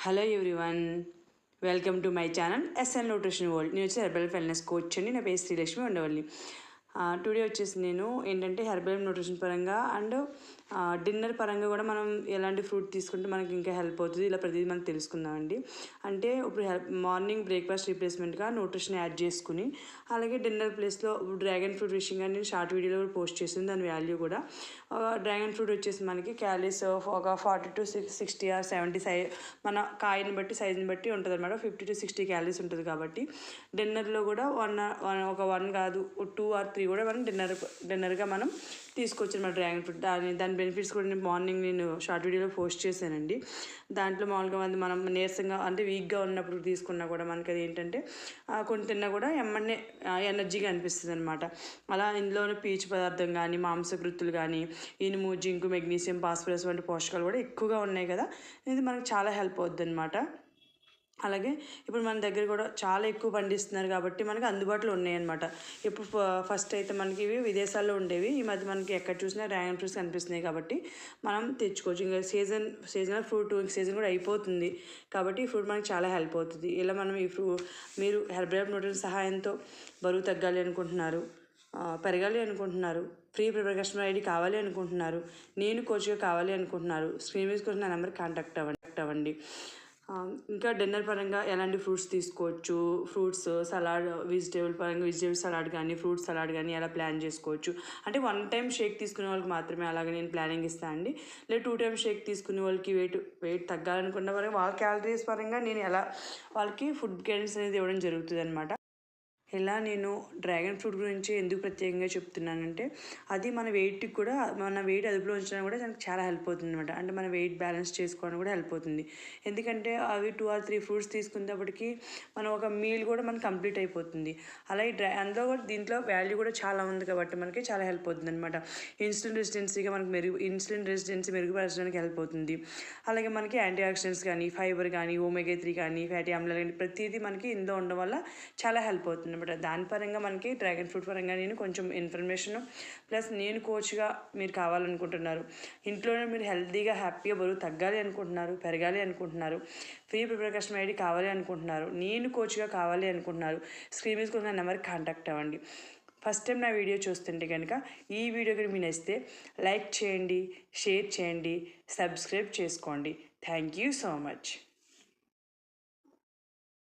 Hello everyone, welcome to my channel SN nutrition world. నేను వచ్చి herbal wellness coach అండి. నా పేరు శ్రీలక్ష్మి ఉండవల్లి. టుడే వచ్చేసి నేను ఏంటంటే హెర్బల్ న్యూట్రిషన్ పరంగా అండ్ డిన్నర్ పరంగా కూడా మనం ఎలాంటి ఫ్రూట్ తీసుకుంటే మనకి ఇంకా హెల్ప్ అవుతుంది, ఇలా ప్రతిదీ మనం తెలుసుకుందామండి. అంటే ఇప్పుడు మార్నింగ్ బ్రేక్ఫాస్ట్ రీప్లేస్మెంట్గా న్యూట్రిషన్ యాడ్ చేసుకుని, అలాగే డిన్నర్ ప్లేస్లో డ్రాగన్ ఫ్రూట్ విషయంగా నేను షార్ట్ వీడియోలో కూడా పోస్ట్ చేసింది, దాని వాల్యూ కూడా. డ్రాగన్ ఫ్రూట్ వచ్చేసి మనకి క్యాలరీస్ ఒక 40 to 60 or 70 మన కాయని బట్టి సైజుని బట్టి ఉంటుంది అనమాట. 50 to 60 క్యాలరీస్ ఉంటుంది. కాబట్టి డిన్నర్లో కూడా ఒక 1 కాదు 2 or 3 కూడా మనం డిన్నర్గా మనం తీసుకోవచ్చు అనమాట డ్రాగన్ ఫ్రూట్. దాని బెనిఫిట్స్ కూడా నేను మార్నింగ్ షార్ట్ వీడియోలో పోస్ట్ చేశానండి. దాంట్లో మామూలుగా మనం నీరసంగా అంటే వీక్గా ఉన్నప్పుడు తీసుకున్నా కూడా మనకి అది ఏంటంటే కొన్ని తిన్నా కూడా ఎమ్మన్నే ఎనర్జీగా అనిపిస్తుంది అనమాట. అలా ఇందులోనే పీచు పదార్థం కానీ, మాంసకృత్తులు కానీ, ఇనుము, జింకు, మెగ్నీషియం, ఫాస్ఫరస్ వంటి పోషకాలు కూడా ఎక్కువగా ఉన్నాయి కదా. ఇది మనకు చాలా హెల్ప్ అవుద్ది అనమాట. అలాగే ఇప్పుడు మన దగ్గర కూడా చాలా ఎక్కువ పండిస్తున్నారు కాబట్టి మనకి అందుబాటులో ఉన్నాయన్నమాట. ఇప్పుడు ఫస్ట్ అయితే మనకి ఇవి విదేశాల్లో ఉండేవి, ఈ మధ్య మనకి ఎక్కడ చూసినా డ్రాగన్ ఫ్రూట్స్ కనిపిస్తున్నాయి కాబట్టి మనం తెచ్చుకోవచ్చు. ఇంకా సీజనల్ ఫ్రూట్ సీజన్ కూడా అయిపోతుంది కాబట్టి ఈ ఫ్రూట్ మనకి చాలా హెల్ప్ అవుతుంది. ఇలా మనం మీరు హెర్బల్ న్యూట్రిషన్ సహాయంతో బరువు తగ్గాలి అనుకుంటున్నారు, పెరగాలి అనుకుంటున్నారు, ఫ్రీ ప్రిపేర్ కస్టమర్ ఐడి కావాలి అనుకుంటున్నారు, నేను కోచ్గా కావాలి అనుకుంటున్నారు, స్క్రీన్ మీద కోసం నా నెంబర్ కాంటాక్ట్ అవ్వండి. ఇంకా డిన్నర్ పరంగా ఎలాంటి ఫ్రూట్స్ తీసుకోవచ్చు, ఫ్రూట్స్ సలాడ్, వెజిటేబుల్ పరంగా వెజిటేబుల్ సలాడ్ కానీ, ఫ్రూట్ సలాడ్ కానీ ఎలా ప్లాన్ చేసుకోవచ్చు అంటే 1 time షేక్ తీసుకునే వాళ్ళకి మాత్రమే అలాగే నేను ప్లానింగ్ ఇస్తాను అండి. లేదా 2 times షేక్ తీసుకునే వాళ్ళకి వెయిట్ తగ్గాలనుకున్న వరకు వాళ్ళ క్యాలరీస్ పరంగా నేను ఎలా వాళ్ళకి ఫుడ్ గైడెన్స్ అనేది ఇవ్వడం జరుగుతుంది అనమాట. ఇలా నేను డ్రాగన్ ఫ్రూట్ గురించి ఎందుకు ప్రత్యేకంగా చెప్తున్నానంటే అది మన వెయిట్కి కూడా, మన వెయిట్ అదుపులో ఉంచడానికి కూడా దానికి చాలా హెల్ప్ అవుతుంది అనమాట. అంటే మన వెయిట్ బ్యాలెన్స్ చేసుకోవడానికి కూడా హెల్ప్ అవుతుంది. ఎందుకంటే అవి 2 or 3 ఫ్రూట్స్ తీసుకునేటప్పటికి మనం ఒక మీల్ కూడా మనకు కంప్లీట్ అయిపోతుంది. అలాగే అందులో కూడా దీంట్లో వాల్యూ కూడా చాలా ఉంది కాబట్టి మనకి చాలా హెల్ప్ అవుతుంది అనమాట. ఇన్సులిన్ రెసిస్టెన్సీ మెరుగుపరచడానికి హెల్ప్ అవుతుంది. అలాగే మనకి యాంటీ ఆక్సిడెంట్స్ కానీ, ఫైబర్ కానీ, omega 3 కానీ, ఫ్యాటీ ఆమ్లాలు కానీ ప్రతిదీ మనకి ఇందులో ఉండడం వల్ల చాలా హెల్ప్ అవుతుంది అనమాట. దాని పరంగా మనకి డ్రాగన్ ఫ్రూట్ పరంగా నేను కొంచెం ఇన్ఫర్మేషన్ ప్లస్ నేను కోచ్గా మీరు కావాలనుకుంటున్నారు, ఇంట్లోనే మీరు హెల్తీగా హ్యాపీగా బరువు తగ్గాలి అనుకుంటున్నారు, పెరగాలి అనుకుంటున్నారు, ఫ్రీ ప్రిపేర్ కస్టమర్ ఐడి కావాలి అనుకుంటున్నారు, నేను కోచ్గా కావాలి అనుకుంటున్నారు, స్క్రీన్ మీద ఉన్న నెంబర్కి కాంటాక్ట్ అవ్వండి. ఫస్ట్ టైం నా వీడియో చూస్తుంటే కనుక ఈ వీడియో కనుక మీరు నచ్చితే లైక్ చేయండి, షేర్ చేయండి, సబ్స్క్రైబ్ చేసుకోండి. Thank you so much.